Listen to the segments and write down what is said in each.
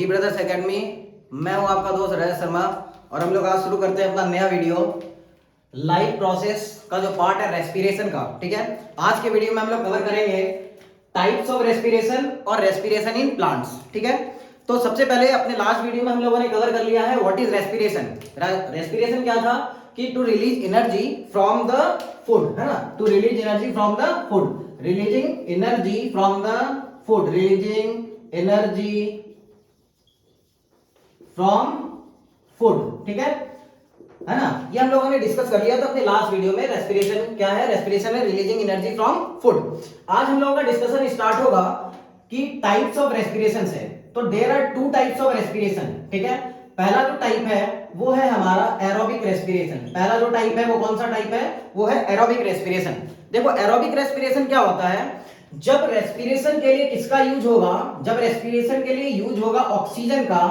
Brothers academy. मैं हूं आपका दोस्त रजत शर्मा और हम लोग आज शुरू करते हैं अपना नया वीडियो लाइफ प्रोसेस का जो पार्ट है रेस्पिरेशन का। ठीक है, आज के वीडियो में हम लोग कवर करेंगे टाइप्स ऑफ रेस्पिरेशन और रेस्पिरेशन इन प्लांट्स। ठीक है, तो सबसे पहले अपने लास्ट वीडियो में हम लोगों ने कवर कर लिया है व्हाट इज रेस्पिरेशन। रेस्पिरेशन क्या था कि to release energy from the food, है ना, to release energy from the food, releasing energy from the food, releasing energy from food. ठीक है ना, ये हम लोगों ने डिस्कस कर लिया था अपने लास्ट वीडियो में। रेस्पिरेशन क्या है? रेस्पिरेशन है रिलीजिंग एनर्जी फ्रॉम फूड। आज हम लोगों का डिस्कशन स्टार्ट होगा कि टाइप्स ऑफ रेस्पिरेशन है। तो there are two types of respiration. ठीक है, पहला जो टाइप है वो है हमारा एरोबिक रेस्पिरेशन। पहला जो टाइप है वो कौन सा टाइप है? वो है एरोबिक रेस्पिरेशन। देखो एरोबिक रेस्पिरेशन क्या होता है? जब रेस्पिरेशन के लिए किसका यूज होगा? जब रेस्पिरेशन के लिए यूज होगा ऑक्सीजन का,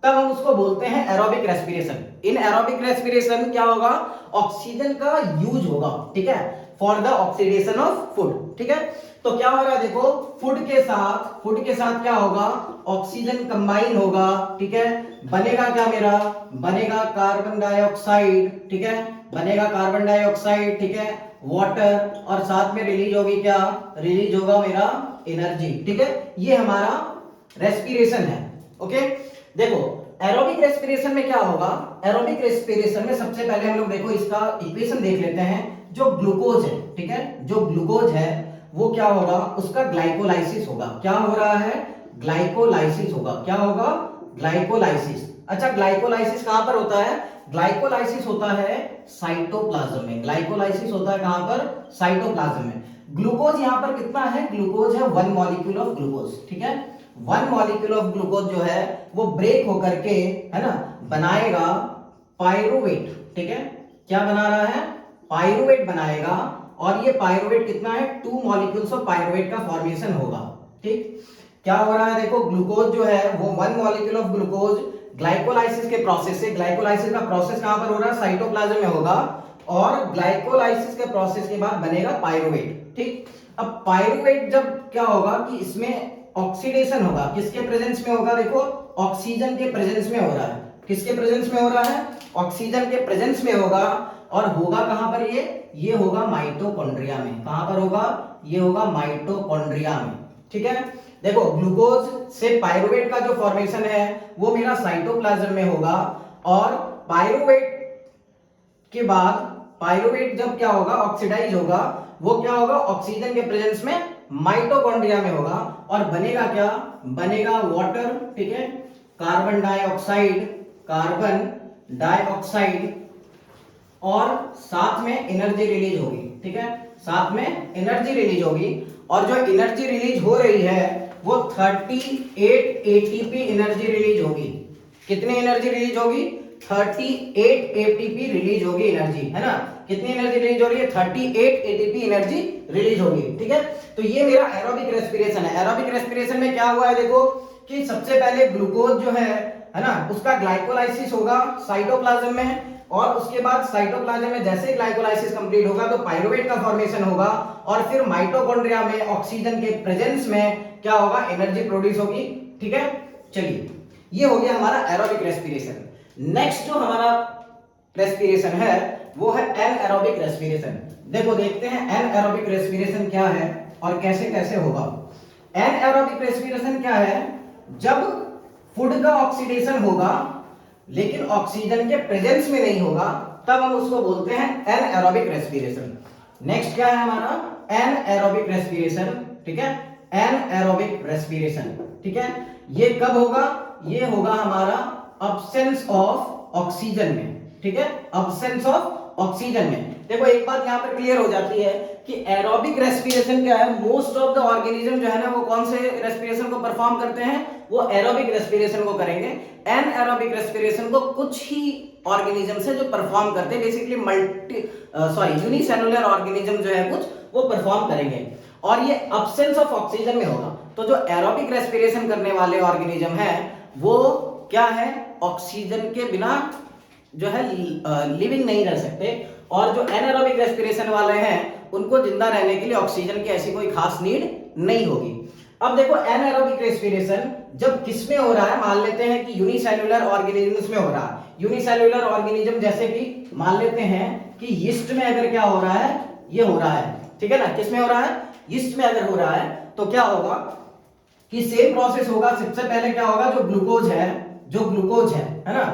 तब हम उसको बोलते हैं aerobic respiration. In aerobic respiration क्या होगा? ऑक्सीजन का यूज होगा। ठीक है, for the oxidation of food. ठीक है, तो क्या हो रहा है देखो, फूड के साथ क्या होगा? ऑक्सीजन कंबाइन होगा। ठीक है, बनेगा क्या मेरा? बनेगा कार्बन डाइऑक्साइड। ठीक है, बनेगा कार्बन डाइऑक्साइड। ठीक है, वाटर, और साथ में रिलीज होगी क्या? रिलीज होगा मेरा एनर्जी। ठीक है, ये हमारा रेस्पिरेशन है। ओके, देखो एरोबिक रेस्पिरेशन में क्या होगा? एरोबिक रेस्पिरेशन में सबसे पहले हम लोग देखो इसका इक्वेशन देख लेते हैं। जो ग्लूकोज है, ठीक है, जो ग्लूकोज है वो क्या होगा? उसका ग्लाइकोलाइसिस होगा। क्या हो रहा है? ग्लाइकोलाइसिस होगा। क्या होगा? ग्लाइकोलाइसिस। अच्छा, ग्लाइकोलाइसिस कहां पर होता है? ग्लाइकोलाइसिस होता है साइटोप्लाज्म में। ग्लाइकोलाइसिस होता है कहां पर? साइटोप्लाज्म में। ग्लूकोज यहां पर कितना है? ग्लूकोज है 1 मॉलिक्यूल ऑफ ग्लूकोज। ठीक है, 1 मॉलिक्यूल ऑफ ग्लूकोज जो है वो ब्रेक होकर के, है ना, बनाएगा पाइरुवेट। ठीक है, क्या बना रहा है? पाइरुवेट बनाएगा, और ये पाइरुवेट कितना है? 2 मॉलिक्यूल्स ऑफ पाइरुवेट का फॉर्मेशन होगा। ठीक, क्या हो रहा है देखो, ग्लूकोज जो है वो 1 मॉलिक्यूल ऑफ ग्लूकोज ग्लाइकोलाइसिस के प्रोसेस से, ग्लाइकोलाइसिस का प्रोसेस कहां पर हो रहा है? साइटोप्लाज्म में होगा, और ग्लाइकोलाइसिस के प्रोसेस के बाद बनेगा पाइरुवेट। ठीक, अब पाइरुवेट जब क्या होगा कि इसमें ऑक्सीडेशन होगा, किसके प्रेजेंस में होगा? देखो ऑक्सीजन के प्रेजेंस में हो रहा है। किसके प्रेजेंस में हो रहा है? ऑक्सीजन के प्रेजेंस में होगा, और होगा कहां पर? ये होगा माइटोकॉन्ड्रिया में। कहां पर होगा? ये होगा माइटोकॉन्ड्रिया में। ठीक है, देखो ग्लूकोज से पाइरुवेट का जो फॉर्मेशन है वो मेरा साइटोप्लाज्म में होगा, और पाइरुवेट के बाद पाइरुवेट जब क्या होगा? ऑक्सीडाइज होगा, वो क्या होगा? ऑक्सीजन के प्रेजेंस में माइटोकॉन्ड्रिया में होगा, और बनेगा क्या? बनेगा वाटर। ठीक है, कार्बन डाइऑक्साइड, और साथ में एनर्जी रिलीज होगी। ठीक है, साथ में एनर्जी रिलीज होगी, और जो एनर्जी रिलीज हो रही है वो 38 एटीपी एनर्जी रिलीज होगी। कितनी एनर्जी रिलीज होगी? 38 एटीपी रिलीज होगी एनर्जी, है ना। कितनी एनर्जी रिलीज हो रही है? 38 एटीपी एनर्जी रिलीज होगी। ठीक है, तो ये मेरा एरोबिक रेस्पिरेशन है। एरोबिक रेस्पिरेशन में क्या हुआ है देखो कि सबसे पहले ग्लूकोज जो है ना, उसका ग्लाइकोलाइसिस होगा साइटोप्लाज्म में, और उसके बाद साइटोप्लाज्म में जैसे ग्लाइकोलाइसिस कंप्लीट होगा तो पाइरुवेट का फॉर्मेशन होगा, और फिर माइटोकॉन्ड्रिया में ऑक्सीजन के प्रेजेंस में क्या होगा? एनर्जी प्रोड्यूस होगी। ठीक है, चलिए ये हो गया हमारा एरोबिक रेस्पिरेशन। नेक्स्ट जो हमारा रेस्पिरेशन है वो है एनएरोबिक रेस्पिरेशन। देखो देखते हैं एनएरोबिक रेस्पिरेशन क्या है और कैसे कैसे होगा। एनएरोबिक रेस्पिरेशन क्या है? जब फूड का ऑक्सीडेशन होगा लेकिन ऑक्सीजन के प्रेजेंस में नहीं होगा, तब हम उसको बोलते हैं एनएरोबिक रेस्पिरेशन। नेक्स्ट क्या है हमारा? Anaerobic respiration. ठीक है, एनएरोबिक रेस्पिरेशन। ठीक है, ये कब होगा? ये होगा हमारा अब्सेंस ऑफ ऑक्सीजन में। ठीक है, अब्सेंस ऑफ ऑक्सीजन में। देखो एक बात यहां पर क्लियर हो जाती है कि एरोबिक रेस्पिरेशन क्या है? मोस्ट ऑफ द ऑर्गेनिज्म जो है ना वो कौन से रेस्पिरेशन को परफॉर्म करते हैं? वो एरोबिक रेस्पिरेशन को करेंगे। एनएरोबिक रेस्पिरेशन को कुछ ही ऑर्गेनिज्म से जो परफॉर्म करते हैं, बेसिकली यूनिसेलुलर ऑर्गेनिज्म जो है कुछ वो परफॉर्म करेंगे, और ये अब्सेंस ऑफ ऑक्सीजन में होगा। तो जो एरोबिक रेस्पिरेशन करने वाले ऑर्गेनिज्म है वो क्या है? ऑक्सीजन के बिना जो है लिविंग नहीं रह सकते, और जो एनारोबिक रेस्पिरेशन वाले हैं उनको जिंदा रहने के लिए ऑक्सीजन की ऐसी कोई खास नीड नहीं होगी। अब देखो एनाएरोबिक रेस्पिरेशन जब किस में हो रहा है, मान लेते हैं कि यूनिसेल्युलर ऑर्गेनिजम्स में हो रहा है। यूनिसेल्युलर ऑर्गेनिज्म जैसे कि मान लेते हैं कि यीस्ट में अगर क्या हो रहा है, ये हो रहा है, ठीक है ना, किस में हो रहा है, यीस्ट में अगर हो रहा है तो क्या होगा कि सेम प्रोसेस होगा। सबसे पहले क्या होगा, जो ग्लूकोज है ना,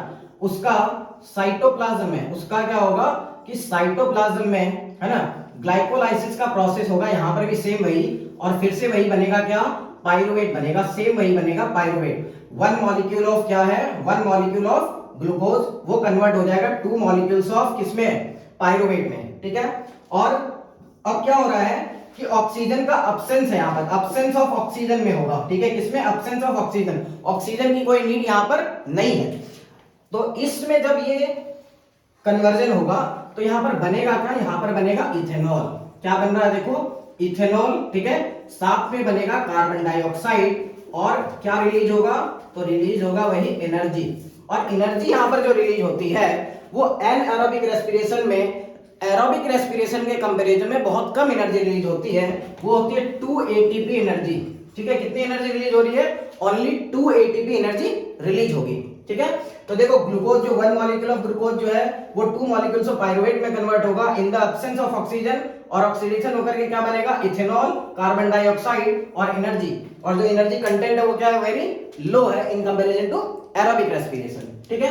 उसका साइटोप्लाज्म में, उसका क्या होगा कि साइटोप्लाज्म में, है ना, ग्लाइकोलाइसिस का प्रोसेस होगा। यहां पर भी सेम वही, और फिर से वही बनेगा क्या, पाइरुवेट बनेगा, सेम वही बनेगा पाइरुवेट। वन मॉलिक्यूल ऑफ क्या है, वन मॉलिक्यूल ऑफ ग्लूकोज, वो कन्वर्ट हो जाएगा टू मॉलिक्यूल्स ऑफ किसमें, पाइरुवेट में, ठीक है। और अब क्या हो रहा है कि ऑक्सीजन का अब्सेंस है, यहां पर अब्सेंस ऑफ ऑक्सीजन में होगा, ठीक है, किसमें, अब्सेंस ऑफ ऑक्सीजन, ऑक्सीजन की कोई नीड यहां पर नहीं है। तो इसमें जब ये कन्वर्जन होगा तो यहां पर बनेगा क्या, यहां पर बनेगा इथेनॉल। क्या बन रहा है, देखो इथेनॉल, ठीक है, साथ में बनेगा कार्बन डाइऑक्साइड, और क्या रिलीज होगा, तो रिलीज होगा वही एनर्जी। और एनर्जी यहां पर जो रिलीज होती है वो एनाएरोबिक रेस्पिरेशन में, एरोबिक रेस्पिरेशन के कंपैरिजन में बहुत कम एनर्जी रिलीज होती है, वो होती है 2 एटीपी एनर्जी, ठीक है। कितनी एनर्जी रिलीज हो रही है, ओनली 2 एटीपी एनर्जी रिलीज होगी, ठीक है। तो देखो ग्लूकोज जो वन मॉलिक्यूल ऑफ ग्लूकोज जो है वो 2 मॉलिक्यूल्स ऑफ पाइरुवेट में कन्वर्ट होगा in the absence of oxygen, और ऑक्सीडेशन होकर के क्या बनेगा, इथेनॉल, कार्बन डाइऑक्साइड और एनर्जी। और जो एनर्जी कंटेंट है वो क्या है, वेरी लो है in comparison to aerobic respiration, ठीक है।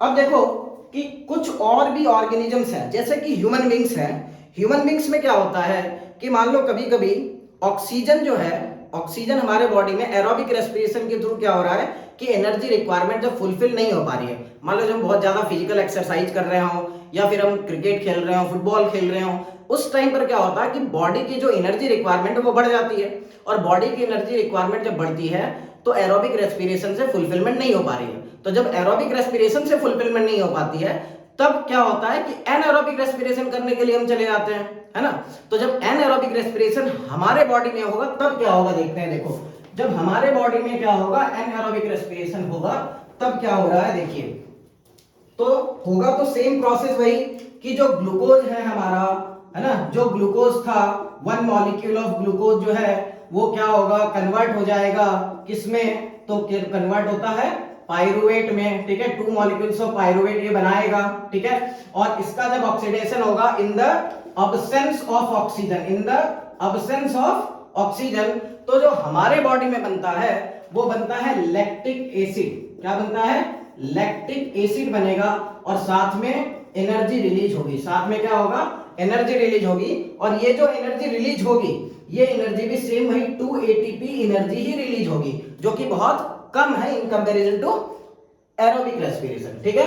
अब देखो कि कुछ और भी ऑर्गेनिजम्स हैं, जैसे कि ह्यूमन बींग्स हैं। ह्यूमन बींग्स में क्या होता है कि मान लो कभी कभी ऑक्सीजन जो है, ऑक्सीजन हमारे बॉडी में एरोबिक रेस्पिरेशन के थ्रू क्या हो रहा है कि एनर्जी रिक्वायरमेंट जब फुलफिल नहीं हो पा रही है, मान लो जब हम बहुत ज्यादा फिजिकल एक्सरसाइज कर रहे हो, या फिर हम क्रिकेट खेल रहे हो, फुटबॉल खेल रहे हो, उस टाइम पर क्या होता है कि बॉडी की जो एनर्जी रिक्वायरमेंट है वो बढ़ जाती है। और बॉडी की एनर्जी रिक्वायरमेंट जब बढ़ती है तो एरोबिक रेस्पिरेशन से फुलफिलमेंट नहीं हो पा रही है। तो जब एरोबिक रेस्पिरेशन से फुलफिलमेंट नहीं हो पाती है तब क्या होता है कि एनाएरोबिक रेस्पिरेशन करने के लिए हम चले जाते हैं, है ना। तो जब एनाएरोबिक रेस्पिरेशन हमारे बॉडी में होगा तब क्या होगा, देखते हैं। देखो जब हमारे बॉडी में क्या होगा, एनाएरोबिक रेस्पिरेशन होगा, तब क्या हो रहा है, देखिए। तो होगा तो सेम प्रोसेस वही कि जो ग्लूकोज है हमारा, है ना, जो ग्लूकोज था, वन मॉलिक्यूल ऑफ ग्लूकोज जो है वो क्या होगा, कन्वर्ट हो जाएगा किसमें, तो कन्वर्ट होता है पाइरुवेट में, ठीक है। 2 मॉलिक्यूल्स ऑफ पाइरुवेट ये बनाएगा, ठीक है। और इसका जब ऑक्सीडेशन होगा in the absence of oxygen, in the absence of oxygen, तो जो हमारे बॉडी में बनता है वो बनता है लैक्टिक एसिड। क्या बनता है, लैक्टिक एसिड बनेगा, और साथ में एनर्जी रिलीज होगी। साथ में क्या होगा, एनर्जी रिलीज होगी। और ये जो एनर्जी रिलीज होगी, ये एनर्जी भी सेम वही 2 एटीपी एनर्जी ही रिलीज होगी, जो कि बहुत कम है in comparison to aerobic respiration, ठीक है।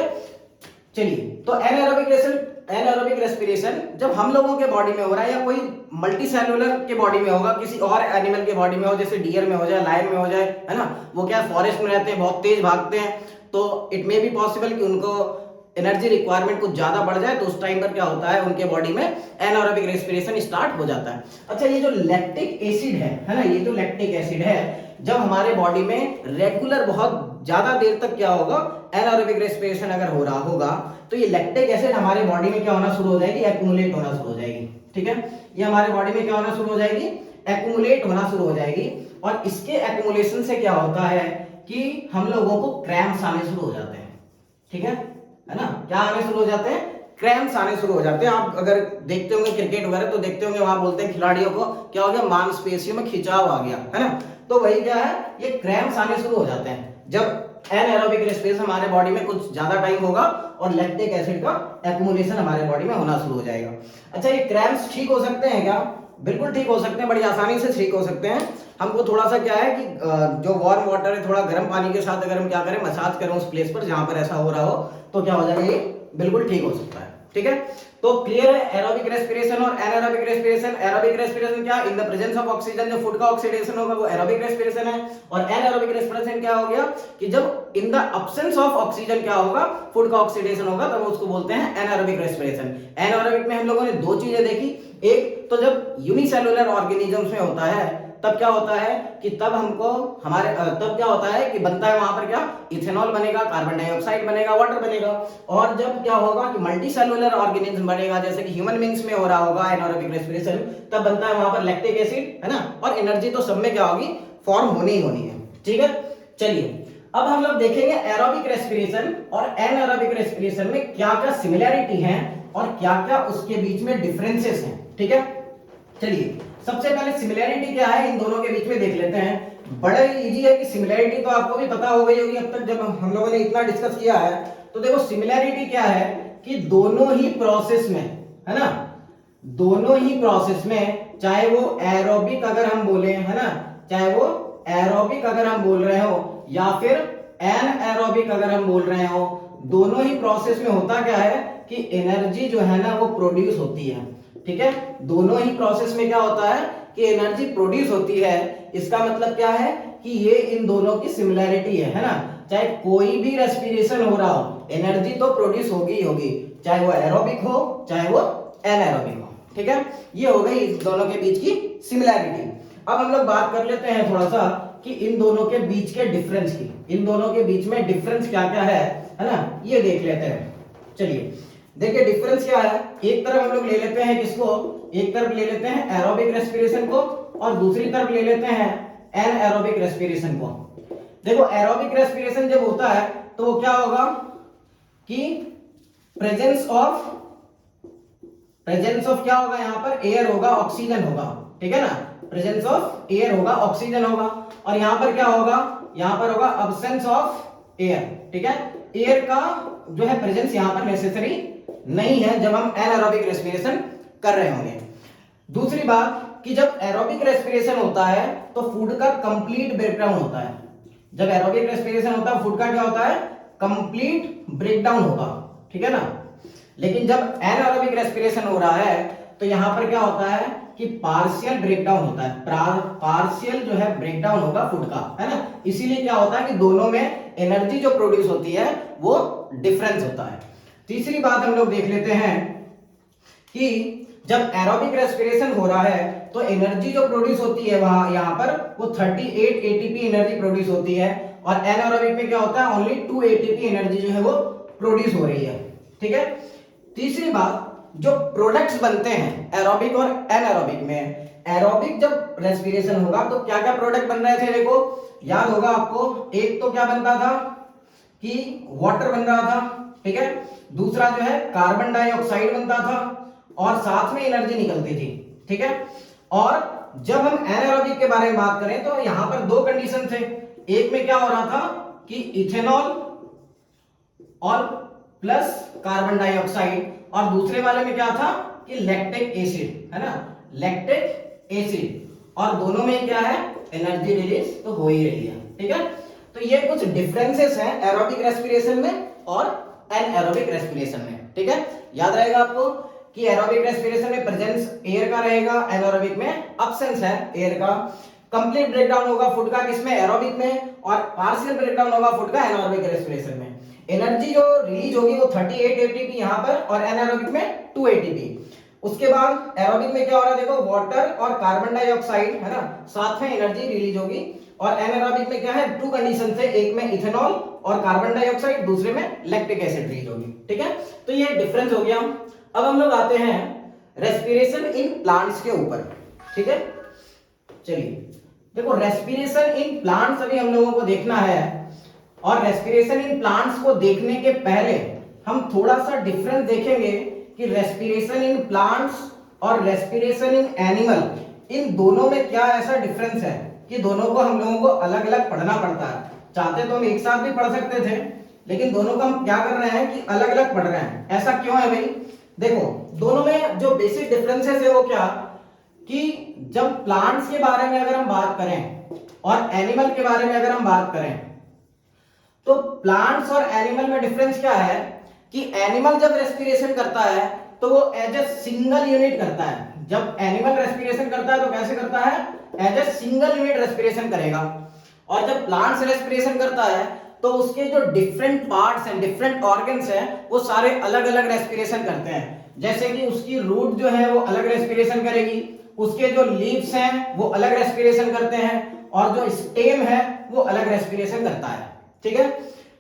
चलिए, तो एनाएरोबिक रेस्पिरेशन जब हम लोगों के बॉडी में हो रहा है, या कोई मल्टी सेलुलर के बॉडी में होगा, किसी और एनिमल के बॉडी में हो, जैसे डियर में हो जाए, लायन में हो जाए, है ना, वो क्या फॉरेस्ट में रहते हैं, बहुत तेज भागते हैं, तो इट मे बी पॉसिबल कि उनको एनर्जी रिक्वायरमेंट कुछ ज्यादा बढ़ जाए, तो उस टाइम पर क्या होता है, उनके बॉडी में एनाएरोबिक रेस्पिरेशन स्टार्ट हो जाता है। अच्छा, ये जो लैक्टिक एसिड है ना, ये जो लैक्टिक एसिड है, जब हमारे बॉडी में रेगुलर बहुत ज्यादा देर तक क्या होगा, एनाएरोबिक रेस्पिरेशन अगर हो रहा होगा, तो ये लैक्टिक एसिड हमारे बॉडी में क्या होना शुरू हो जाएगी, एक्यूमुलेट होना शुरू हो जाएगी, ठीक है। ये हमारे बॉडी में क्या होना शुरू हो जाएगी, एक्यूमुलेट होना शुरू हो जाएगी। और इसके एक्यूमुलेशन से क्या होता है कि हम लोगों को क्रैम्प्स आने शुरू हो जाते हैं, ठीक है ना। क्या आने शुरू हो जाते हैं, क्रैम्प्स आने शुरू हो जाते हैं। आप अगर देखते होंगे क्रिकेट वगैरह तो देखते होंगे, वहां बोलते हैं खिलाड़ियों को क्या हो गया, मांसपेशियों में खिंचाव आ गया, है ना। तो वही क्या है, ये क्रैम्प्स आने शुरू हो जाते हैं जब एनाएरोबिक रेस्पिरेशन हमारे बॉडी में कुछ ज्यादा टाइम होगा और लैक्टिक एसिड का एक्यूमुलेशन हमारे बॉडी में होना शुरू हो जाएगा। अच्छा, ये क्रैम्प्स ठीक हो सकते हैं क्या, बिल्कुल ठीक हो सकते हैं, बड़ी आसानी से ठीक हो सकते हैं। हमको थोड़ा सा क्या है कि जो वार्म वाटर है, थोड़ा गर्म पानी के साथ अगर हम क्या करें, मसाज करें उस प्लेस पर जहां पर ऐसा हो रहा हो, तो क्या हो जाएगा, ये बिल्कुल ठीक हो सकता है, ठीक है। तो क्लियर है, एरोबिक रेस्पिरेशन और एनाएरोबिक रेस्पिरेशन। एरोबिक रेस्पिरेशन क्या, in the presence of oxygen, जो फूड का ऑक्सीडेशन होगा वो एरोबिक रेस्पिरेशन है। और एनाएरोबिक रेस्पिरेशन क्या हो गया कि जब in the absence of oxygen क्या होगा, फूड का ऑक्सीडेशन होगा, तब उसको बोलते हैं एनाएरोबिक रेस्पिरेशन। एनाएरोबिक में हम लोगों ने दो चीजें देखी, एक तो जब यूनिसेलुलर ऑर्गेनिजम्स में होता है तब क्या होता है कि तब हमको हमारे तब क्या होता है कि बनता है वहां पर क्या, इथेनॉल बनेगा, कार्बन डाइऑक्साइड बनेगा, वाटर बनेगा। और जब क्या होगा कि मल्टी सेलुलर ऑर्गेनिज्म बनेगा, जैसे कि ह्यूमन बींग्स में हो रहा होगा एनाएरोबिक रेस्पिरेशन, तब बनता है वहां पर लैक्टिक एसिड, है ना। और एनर्जी तो सब में क्या होगी, फॉर्म होनी ही होनी है। ठीक है, चलिए अब हम लोग देखेंगे एरोबिक रेस्पिरेशन और एनारोबिक रेस्पिरेशन में क्या क्या सिमिलैरिटी है और क्या क्या उसके बीच में डिफरेंसेस हैं। ठीक है, चलिए सबसे पहले सिमिलैरिटी क्या है इन दोनों के बीच में देख लेते हैं। बड़ा ही इजी है कि सिमिलैरिटी तो आपको भी पता हो गई होगी अब तक, जब हम लोगों ने इतना डिस्कस किया है। तो देखो सिमिलैरिटी क्या है कि दोनों ही प्रोसेस में, है ना, दोनों ही प्रोसेस में, चाहे वो एरोबिक अगर हम बोले, है ना, चाहे वो एरोबिक अगर हम बोल रहे हो या फिर एनएरोबिक अगर हम बोल रहे हो, दोनों ही प्रोसेस में होता क्या है कि एनर्जी जो है ना वो प्रोड्यूस होती है। ठीक है, दोनों ही प्रोसेस में क्या होता है कि एनर्जी प्रोड्यूस होती है। इसका मतलब क्या है कि ये इन दोनों की सिमिलैरिटी है ना। चाहे कोई भी रेस्पिरेशन हो रहा हो, एनर्जी तो प्रोड्यूस होगी ही होगी, चाहे वो एरोबिक हो चाहे वो एनारोबिक हो। ठीक है, ये हो गई इस दोनों के बीच की सिमिलैरिटी। अब हम लोग बात कर लेते हैं थोड़ा सा कि इन दोनों के बीच के डिफरेंस की, इन दोनों के बीच में डिफरेंस क्या क्या है ना, ये देख लेते हैं। चलिए देखिए डिफरेंस क्या है। एक तरफ हम लोग ले लेते हैं किसको, एक तरफ ले लेते हैं एरोबिक रेस्पिरेशन को और दूसरी तरफ ले लेते हैं एनएरोबिक रेस्पिरेशन को। देखो एरोबिक रेस्पिरेशन जब होता है तो वो क्या होगा कि प्रेजेंस ऑफ क्या होगा, यहां पर एयर होगा, ऑक्सीजन होगा। ठीक है ना, प्रेजेंस ऑफ एयर होगा, ऑक्सीजन होगा। और यहां पर क्या होगा, यहां पर होगा अब्सेंस ऑफ एयर। ठीक है, एयर का जो है प्रेजेंस यहां पर नेसेसरी नहीं है जब हम एनारोबिक रेस्पिरेशन कर रहे होंगे। दूसरी बात कि जब एरोबिक रेस्पिरेशन होता है तो फूड का कंप्लीट ब्रेकडाउन होता है। जब एरोबिक रेस्पिरेशन होता है फूड का क्या होता है, कंप्लीट ब्रेकडाउन होगा। ठीक है ना, लेकिन जब एनारोबिक रेस्पिरेशन हो रहा है तो यहां पर क्या होता है कि पार्शियल ब्रेकडाउन होता है, पार्शियल जो है ब्रेकडाउन होगा फूड का, है ना। इसीलिए क्या होता है कि दोनों में एनर्जी जो प्रोड्यूस होती है वो डिफरेंस होता है। तीसरी बात हम लोग देख लेते हैं कि जब एरोबिक रेस्पिरेशन हो रहा है तो एनर्जी जो प्रोड्यूस होती है वहां यहां पर वो 38 एटीपी एनर्जी प्रोड्यूस होती है और एनारोबिक में क्या होता है ओनली 2 एटीपी एनर्जी जो है वो प्रोड्यूस हो रही है। ठीक है, तीसरी बात जो प्रोडक्ट्स बनते हैं एरोबिक और एनारोबिक में, एरोबिक जब रेस्पिरेशन होगा तो क्या क्या प्रोडक्ट बन रहे थे, देखो याद होगा आपको, एक तो क्या बनता था कि वाटर बन रहा था। ठीक है, दूसरा जो है कार्बन डाइऑक्साइड बनता था और साथ में एनर्जी निकलती थी। ठीक है, और जब हम एनारोबिक के बारे में बात करें तो यहां पर दो कंडीशन थे। एक में क्या हो रहा था कि इथेनॉल और प्लस कार्बन डाइऑक्साइड, और दूसरे वाले में क्या था कि लैक्टिक एसिड, है ना, लैक्टिक एसिड, और दोनों में क्या है एनर्जी रिलीज तो हो ही रही है। ठीक है, तो ये कुछ डिफरेंसेस हैं एरोबिक रेस्पिरेशन में और एनारोबिक रेस्पिरेशन में। ठीक है, याद रहेगा आपको कि एरोबिक रेस्पिरेशन में प्रेजेंस एयर का रहेगा, एनारोबिक में अब्सेंस है एयर का। कंप्लीट ब्रेकडाउन होगा फूड का किसमें, एरोबिक में, और पार्शियल ब्रेकडाउन होगा फूड का एनारोबिक रेस्पिरेशन में। एनर्जी जो रिलीज होगी वो 38 एटीपी यहां पर और एनारोबिक में 2 एटीपी। उसके बाद एरोबिक में क्या हो रहा है, देखो वाटर और कार्बन डाइऑक्साइड, है ना, साथ में एनर्जी रिलीज होगी। और एनारोबिक में क्या है, टू कंडीशन है, एक में इथेनॉल और कार्बन डाइऑक्साइड, दूसरे में लैक्टिक एसिड रिलीज होगी। ठीक है, तो ये डिफरेंस हो गया। अब हम लोग आते हैं रेस्पिरेशन इन प्लांट्स के ऊपर। ठीक है, चलिए देखो रेस्पिरेशन इन प्लांट्स अभी हम लोगों को देखना है, और रेस्पिरेशन इन प्लांट्स को देखने के पहले हम थोड़ा सा डिफरेंस देखेंगे कि रेस्पिरेशन इन प्लांट्स और रेस्पिरेशन इन एनिमल, इन दोनों में क्या ऐसा डिफरेंस है कि दोनों को हम लोगों को अलग अलग पढ़ना पड़ता है। चाहते तो हम एक साथ भी पढ़ सकते थे, लेकिन दोनों को हम क्या कर रहे हैं कि अलग अलग पढ़ रहे हैं। ऐसा क्यों है भाई, देखो दोनों में जो बेसिक डिफरेंसेस है वो क्या कि जब प्लांट्स के बारे में अगर हम बात करें और एनिमल के बारे में अगर हम बात करें तो प्लांट्स और एनिमल में डिफरेंस क्या है कि एनिमल जब रेस्पिरेशन करता है तो वो एज ए सिंगल यूनिट करता है। जब एनिमल रेस्पिरेशन करता है तो कैसे करता है, as a single unit respiration करेगा। और जब प्लांट्स रेस्पिरेशन करता है तो उसके जो डिफरेंट पार्ट्स हैं, डिफरेंट ऑर्गन्स हैं, वो सारे अलग अलग रेस्पिरेशन करते हैं। जैसे कि उसकी रूट जो है वो अलग रेस्पिरेशन करेगी, उसके जो लीव्स हैं वो अलग रेस्पिरेशन करते हैं, और जो स्टेम है वो अलग रेस्पिरेशन करता है। ठीक है,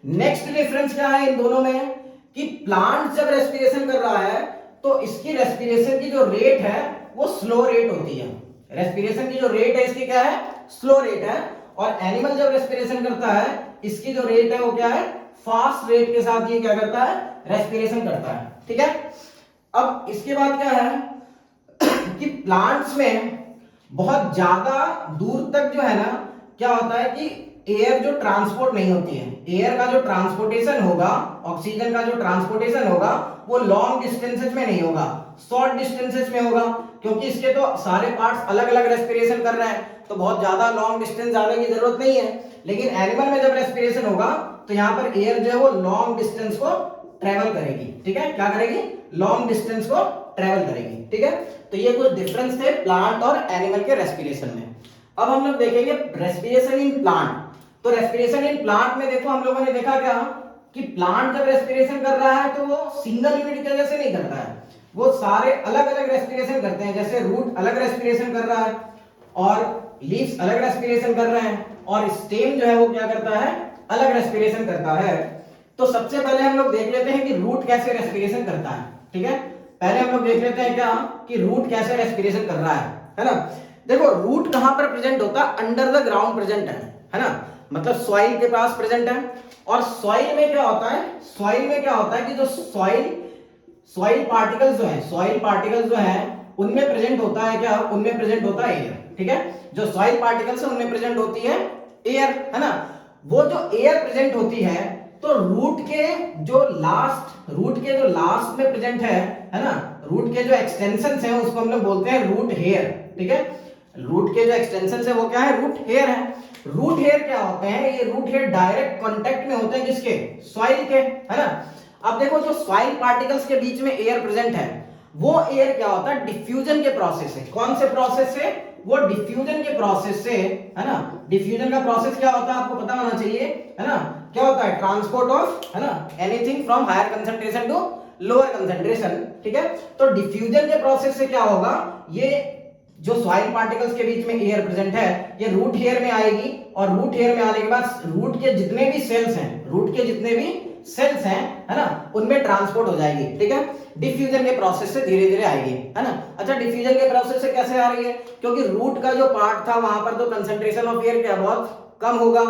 नेक्स्ट डिफरेंस क्या है इन दोनों में कि प्लांट जब रेस्पिरेशन कर रहा है तो इसकी रेस्पिरेशन की जो रेट है वो स्लो रेट होती है। रेस्पिरेशन की जो रेट है इसकी क्या है, स्लो रेट है, और एनिमल जब रेस्पिरेशन करता है इसकी जो रेट है वो क्या है, फास्ट रेट के साथ ये क्या करता है, रेस्पिरेशन करता है। ठीक है, अब इसके बाद क्या है कि प्लांट्स में बहुत ज्यादा दूर तक जो है ना क्या होता है कि एयर जो ट्रांसपोर्ट नहीं होती है, एयर का जो ट्रांसपोर्टेशन होगा, ऑक्सीजन का जो ट्रांसपोर्टेशन होगा वो लॉन्ग डिस्टेंसेस में नहीं होगा, शॉर्ट डिस्टेंसेस में होगा, क्योंकि इसके तो सारे पार्ट्स अलग अलग रेस्पिरेशन कर रहे हैं, तो बहुत ज्यादा लॉन्ग डिस्टेंस जाने की जरूरत नहीं है। लेकिन एनिमल में जब रेस्पिरेशन होगा तो यहाँ पर एयर जो है वो लॉन्ग डिस्टेंस को ट्रेवल करेगी। ठीक है, क्या करेगी, लॉन्ग डिस्टेंस को ट्रेवल करेगी। ठीक है, तो ये कुछ डिफरेंस थे प्लांट और एनिमल के रेस्पिरेशन में। अब हम लोग देखेंगे रेस्पिरेशन इन प्लांट। तो रेस्पिरेशन इन प्लांट में देखो हम लोगों ने देखा क्या कि प्लांट जब रेस्पिरेशन कर रहा है तो वो सिंगल यूनिट की वजह से नहीं करता है, वो सारे अलग अलग रेस्पिरेशन करते हैं। जैसे रूट अलग रेस्पिरेशन कर रहा है और लीव्स अलग रेस्पिरेशन कर रहे हैं, और स्टेम जो है वो क्या करता है, अलग रेस्पिरेशन करता है। तो सबसे पहले हम लोग देख लेते हैं कि रूट कैसे रेस्पिरेशन करता है। ठीक है, पहले हम लोग देख लेते हैं क्या कि रूट कैसे रेस्पिरेशन कर रहा है ना। देखो रूट कहां पर प्रेजेंट होता है, अंडर द ग्राउंड प्रेजेंट है ना, मतलब सॉइल के पास प्रेजेंट है। और सॉइल में क्या होता है, सॉइल में क्या होता है कि जो सॉइल पार्टिकल्स जो है, सॉइल पार्टिकल्स जो है उनमें प्रेजेंट होता है क्या, उनमें प्रेजेंट होता है एयर। ठीक है, जो सॉइल पार्टिकल्स है उनमें प्रेजेंट होती है एयर, है ना। वो जो एयर प्रेजेंट होती है तो रूट के जो लास्ट में प्रेजेंट है ना, रूट के जो एक्सटेंशंस हैं उसको हम लोग बोलते हैं रूट हेयर। ठीक है, रूट के जो एक्सटेंशंस है वो क्या है, रूट हेयर है। रूट हेयर क्या होते हैं, ये रूट हेयर डायरेक्ट कांटेक्ट में होते हैं किसके, सॉइल के, है ना। अब देखो जो सॉइल पार्टिकल्स के बीच में एयर प्रेजेंट है वो एयर क्या होता है, डिफ्यूजन के प्रोसेस से। कौन से प्रोसेस से, वो डिफ्यूजन के प्रोसेस से, है ना। डिफ्यूजन का प्रोसेस क्या होता है आपको पता होना चाहिए, है ना। क्या होता है, ट्रांसपोर्ट ऑफ, है ना, anything from higher concentration to lower concentration. ठीक है, तो डिफ्यूजन के प्रोसेस से क्या होगा, ये जो सॉइल पार्टिकल्स के बीच में एयर प्रेजेंट है ये रूट हेयर में आएगी, और रूट हेयर में आने के बाद रूट के जितने भी सेल्स हैं, रूट के जितने भी सेल्स हैं, है ना, उनमें ट्रांसपोर्ट हो जाएगी। ठीक है, डिफ्यूजन के प्रोसेस से धीरे धीरे आएगी, है ना। अच्छा, डिफ्यूजन के प्रोसेस से कैसे आ रही है, क्योंकि रूट का जो पार्ट था वहां पर तो कंसंट्रेशन ऑफ एयर क्या बहुत कम होगा,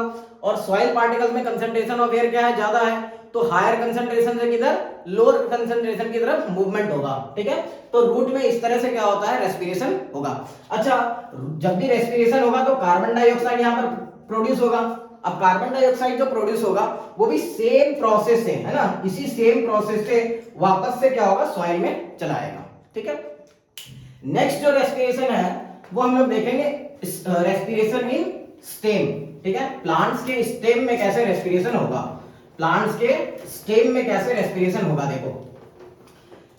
और सॉइल पार्टिकल्स में कंसंट्रेशन ऑफ एयर क्या है, ज्यादा है, तो हायर कंसंट्रेशन से किधर, लोअर कंसंट्रेशन की तरफ मूवमेंट होगा। ठीक है, तो रूट में इस तरह से क्या होता है, रेस्पिरेशन होगा। अच्छा, जब भी रेस्पिरेशन होगा तो कार्बन डाइऑक्साइड यहाँ पर प्रोड्यूस होगा। अब कार्बन डाइऑक्साइड जो प्रोड्यूस होगा वो भी सेम प्रोसेस से, है ना, इसी सेम प्रोसेस से वापस से क्या होगा, सॉइल में चला आएगा। ठीक है, नेक्स्ट जो रेस्पिरेशन है वो हम लोग देखेंगे रेस्पिरेशन इन स्टेम। ठीक है, प्लांट्स के स्टेम में कैसे रेस्पिरेशन होगा, प्लांट्स के स्टेम में कैसे रेस्पिरेशन होगा।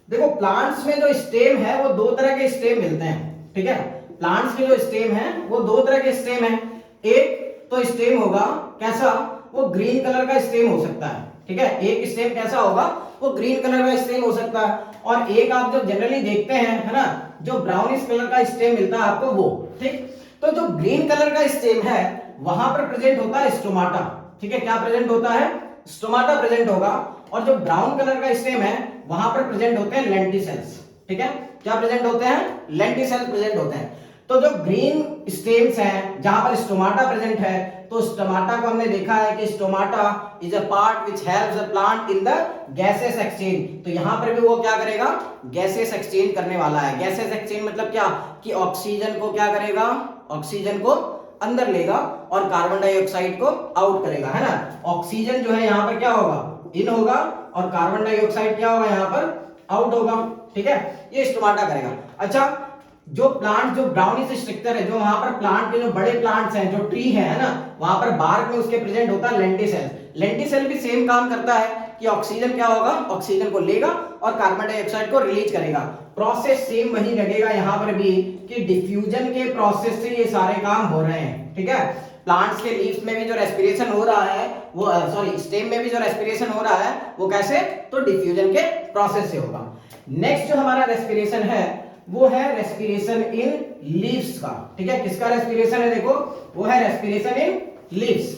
देखो प्लांट्स में जो स्टेम है वो दो तरह के स्टेम मिलते हैं। ठीक है, प्लांट्स के जो स्टेम है वो दो तरह के स्टेम है। एक तो स्टेम होगा कैसा, वो ग्रीन कलर का स्टेम हो सकता है। ठीक है, एक स्टेम कैसा होगा, वो ग्रीन कलर का स्टेम हो सकता है, और एक आप जो जनरली देखते हैं, है ना, जो ब्राउनिश कलर का स्टेम मिलता है आपको वो। ठीक, तो जो ग्रीन कलर का स्टेम है वहां पर प्रेजेंट होता है स्टोमाटा। ठीक है, क्या प्रेजेंट होता है, स्टोमाटा प्रेजेंट होगा, और जो ब्राउन कलर का स्टेम है वहां पर प्रेजेंट होते हैं लेंटिसेल्स। ठीक है, क्या प्रेजेंट होते हैं, लेंटिसेल्स प्रेजेंट होते हैं। तो जो ग्रीन स्टेम्स हैं जहां पर स्टोमाटा प्रेजेंट है, तो स्टोमाटा को हमने देखा है कि stomata is a part which helps the plant in the gases exchange. तो यहां पर भी वो क्या करेगा, गैसेस एक्सचेंज करने वाला है। गैसेस एक्सचेंज मतलब क्या कि ऑक्सीजन को क्या करेगा, ऑक्सीजन को अंदर लेगा और कार्बन डाइऑक्साइड को आउट करेगा, है ना। ऑक्सीजन जो है यहाँ पर क्या होगा, इन होगा, और कार्बन डाइऑक्साइड क्या होगा, यहाँ पर आउट होगा। ठीक है, ये स्टोमाटा करेगा। अच्छा, जो प्लांट जो ब्राउनिश स्ट्रक्चर है, जो वहां पर प्लांट के जो बड़े प्लांट्स हैं, जो ट्री है ना, वहां पर बार्क में उसके प्रेजेंट होता है लेंटिसेल। लेंटिसेल भी सेम काम करता है कि ऑक्सीजन क्या होगा, ऑक्सीजन को लेगा और कार्बन डाइऑक्साइड को रिलीज करेगा। प्रोसेस सेम वही लगेगा यहाँ पर भी कि डिफ्यूजन के प्रोसेस से ये सारे काम हो रहे हैं। ठीक है, प्लांट्स के लीव्स में भी जो रेस्पिरेशन हो रहा है वो स्टेम में भी जो रेस्पिरेशन हो रहा है वो कैसे, तो डिफ्यूजन के प्रोसेस से होगा। नेक्स्ट जो हमारा रेस्पिरेशन है वो है रेस्पिरेशन इन लीव्स का। ठीक है, किसका रेस्पिरेशन है, देखो वो है रेस्पिरेशन इन लीव्स।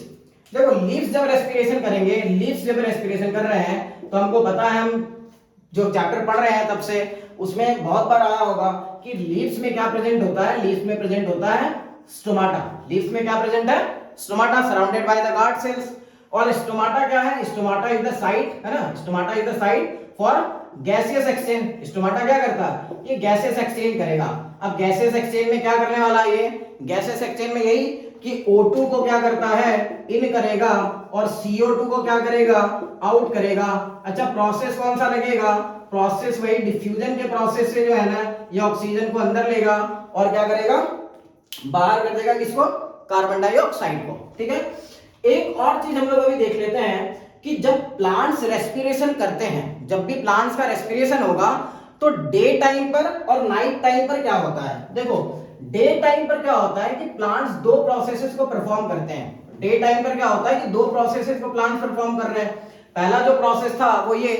देखो लीव्स जब रेस्पिरेशन करेंगे, लीव्स जब रेस्पिरेशन कर रहे हैं तो हमको पता है, हम जो चैप्टर पढ़ रहे हैं तब से उसमें बहुत बार आया होगा कि लीव्स में क्या प्रेजेंट होता है, लीव्स में प्रेजेंट होता है स्टोमाटा। लीफ में क्या प्रेजेंट है? Stomata surrounded by the guard cells. और स्टोमाटा क्या है? स्टोमाटा इज द साइट, है ना, stomata is the site for gaseous exchange. Stomata क्या करता है? ये गैसियस एक्सचेंज करेगा। अब गैसियस एक्सचेंज में क्या करने वाला है? ये गैसियस एक्सचेंज में यही कि O2 को क्या करता है? इन करेगा और CO2 को क्या करेगा? आउट करेगा। अच्छा, प्रोसेस कौन सा लगेगा? प्रोसेस वही डिफ्यूजन के प्रोसेस से जो है ना, ये ऑक्सीजन को अंदर लेगा और क्या करेगा? बाहर कर देगा किसको? कार्बन डाइऑक्साइड को। ठीक है। एक और चीज हम लोग अभी देख लेते हैं कि जब प्लांट्स रेस्पिरेशन करते हैं, जब भी प्लांट्स का रेस्पिरेशन होगा तो डे टाइम पर और नाइट टाइम पर क्या होता है? देखो, डे टाइम पर क्या होता है कि प्लांट्स दो प्रोसेसेस को परफॉर्म करते हैं। डे टाइम पर क्या होता है कि दो प्रोसेसेस को प्लांट्स परफॉर्म कर रहे हैं। पहला जो प्रोसेस था वो ये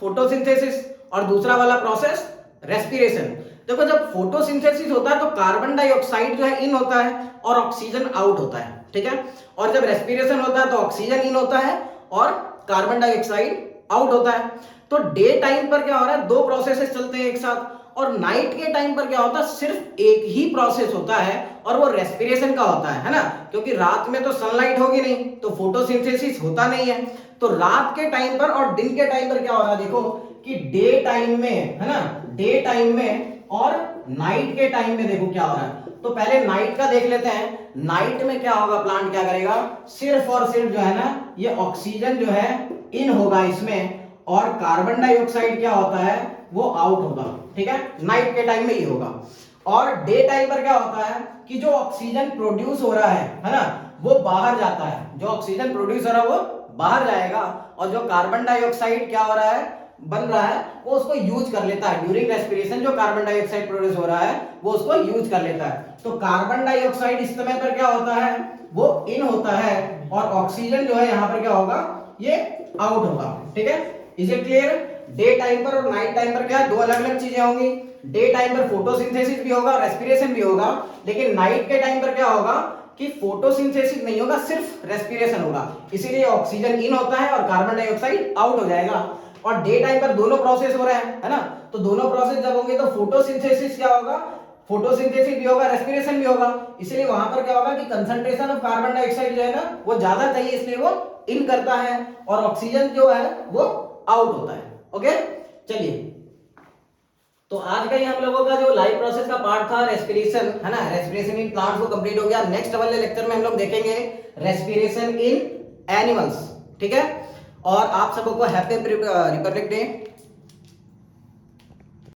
फोटोसिंथेसिस और दूसरा वाला प्रोसेस रेस्पिरेशन। देखो, जब फोटोसिंथेसिस होता है तो कार्बन डाइऑक्साइड जो है इन होता है और ऑक्सीजन आउट होता है। ठीक है। और जब रेस्पिरेशन होता है तो ऑक्सीजन इन होता है और कार्बन डाइऑक्साइड आउट होता है। तो डे टाइम पर क्या हो रहा है? दो प्रोसेसेस चलते हैं एक साथ। और नाइट के टाइम पर क्या होता है? सिर्फ एक ही प्रोसेस होता है और वो रेस्पिरेशन का होता है ना, क्योंकि रात में तो सनलाइट होगी नहीं तो फोटोसिंथेसिस होता नहीं है। तो रात के टाइम पर और दिन के टाइम पर क्या हो रहा है? देखो कि डे टाइम में, है ना, डे टाइम में और नाइट के टाइम में देखो क्या हो रहा है। तो पहले नाइट का देख लेते हैं। नाइट में क्या होगा? प्लांट क्या करेगा? सिर्फ और सिर्फ जो है ना, ये ऑक्सीजन जो है इन होगा इसमें और कार्बन डाइऑक्साइड क्या होता है? वो आउट होगा। ठीक है। नाइट के टाइम में ये होगा। और डे टाइम पर क्या होता है कि जो ऑक्सीजन प्रोड्यूस हो रहा है ना, वो बाहर जाता है। जो ऑक्सीजन प्रोड्यूस हो रहा है वो बाहर जाएगा और जो कार्बन डाइऑक्साइड क्या हो रहा है? बन रहा है, वो उसको यूज कर लेता है। ड्यूरिंग रेस्पिरेशन जो कार्बन डाइऑक्साइड प्रोड्यूस हो रहा है वो उसको यूज कर लेता है। तो कार्बन डाइऑक्साइड इस समय पर क्या होता है? वो इन होता है और ऑक्सीजन जो है यहाँ पर क्या होगा? ये आउट होगा। ठीक है। Is it clear? Day time पर और नाइट टाइम पर क्या दो अलग अलग चीजें होंगी? डे टाइम पर फोटोसिंथेसिस भी होगा, रेस्पिरेशन भी होगा, लेकिन नाइट के टाइम पर क्या होगा कि फोटोसिंथेसिस नहीं होगा, सिर्फ रेस्पिरेशन होगा। इसीलिए ऑक्सीजन इन होता है और कार्बन डाइऑक्साइड आउट हो जाएगा। और डे टाइम पर दोनों प्रोसेस हो रहे हैं, है ना, तो दोनों प्रोसेस जब होंगे तो फोटोसिंथेसिस क्या होगा? फोटोसिंथेसिस भी होगा, रेस्पिरेशन भी होगा। इसलिए वहां पर क्या होगा कि कंसंट्रेशन ऑफ कार्बन डाइऑक्साइड जो है ना वो ज्यादा चाहिए, इसलिए वो इन करता है और ऑक्सीजन जो है वो आउट होता है। ओके, चलिए, तो आज का ये हम लोगों का जो लाइव प्रोसेस का पार्ट था रेस्पिरेशन, है ना, रेस्पिरेशन इन प्लांट्स वो कंप्लीट हो गया। नेक्स्ट वाले लेक्चर में हम लोग देखेंगे रेस्पिरेशन इन एनिमल्स। ठीक है। और आप सबको हैप्पी रिपब्लिक डे।